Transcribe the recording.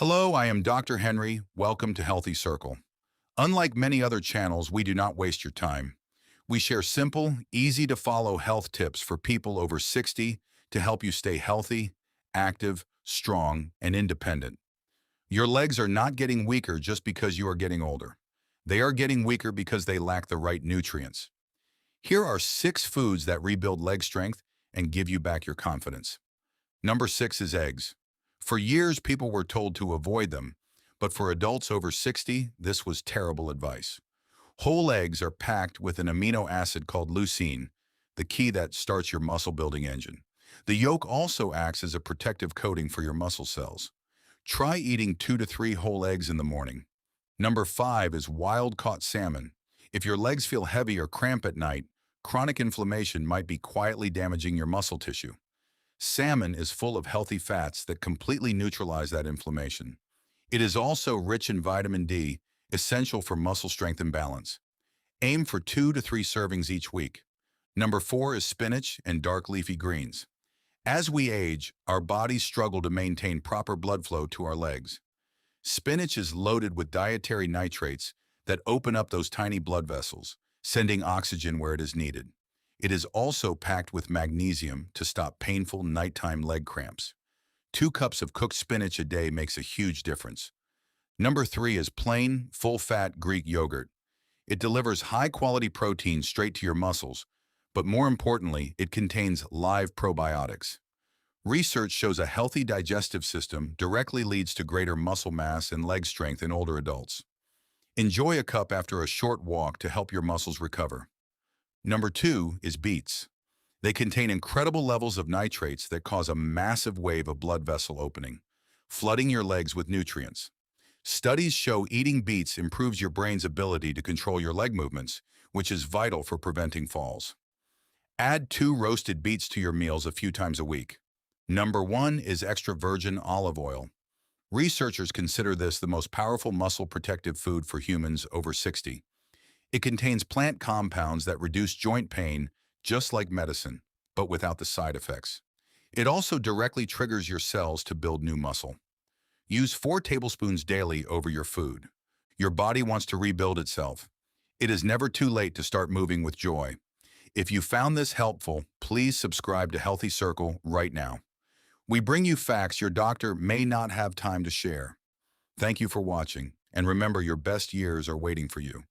Hello, I am Dr. Henry. Welcome to Healthy Circle. Unlike many other channels, we do not waste your time. We share simple, easy to follow health tips for people over 60 to help you stay healthy, active, strong, and independent. Your legs are not getting weaker just because you are getting older. They are getting weaker because they lack the right nutrients. Here are 6 foods that rebuild leg strength and give you back your confidence. Number 6 is eggs. For years, people were told to avoid them, but for adults over 60, this was terrible advice. Whole eggs are packed with an amino acid called leucine, the key that starts your muscle-building engine. The yolk also acts as a protective coating for your muscle cells. Try eating 2 to 3 whole eggs in the morning. Number 5 is wild-caught salmon. If your legs feel heavy or cramp at night, chronic inflammation might be quietly damaging your muscle tissue. Salmon is full of healthy fats that completely neutralize that inflammation. It is also rich in vitamin D, essential for muscle strength and balance. Aim for 2 to 3 servings each week. Number 4 is spinach and dark leafy greens. As we age, our bodies struggle to maintain proper blood flow to our legs. Spinach is loaded with dietary nitrates that open up those tiny blood vessels, sending oxygen where it is needed. It is also packed with magnesium to stop painful nighttime leg cramps. 2 cups of cooked spinach a day makes a huge difference. Number 3 is plain, full-fat Greek yogurt. It delivers high-quality protein straight to your muscles, but more importantly, it contains live probiotics. Research shows a healthy digestive system directly leads to greater muscle mass and leg strength in older adults. Enjoy a cup after a short walk to help your muscles recover. Number 2 is beets. They contain incredible levels of nitrates that cause a massive wave of blood vessel opening, flooding your legs with nutrients. Studies show eating beets improves your brain's ability to control your leg movements, which is vital for preventing falls. Add 2 roasted beets to your meals a few times a week. Number 1 is extra virgin olive oil. Researchers consider this the most powerful muscle protective food for humans over 60. It contains plant compounds that reduce joint pain just like medicine, but without the side effects. It also directly triggers your cells to build new muscle. Use 4 tablespoons daily over your food. Your body wants to rebuild itself. It is never too late to start moving with joy. If you found this helpful, please subscribe to Healthy Circle right now. We bring you facts your doctor may not have time to share. Thank you for watching, and remember your best years are waiting for you.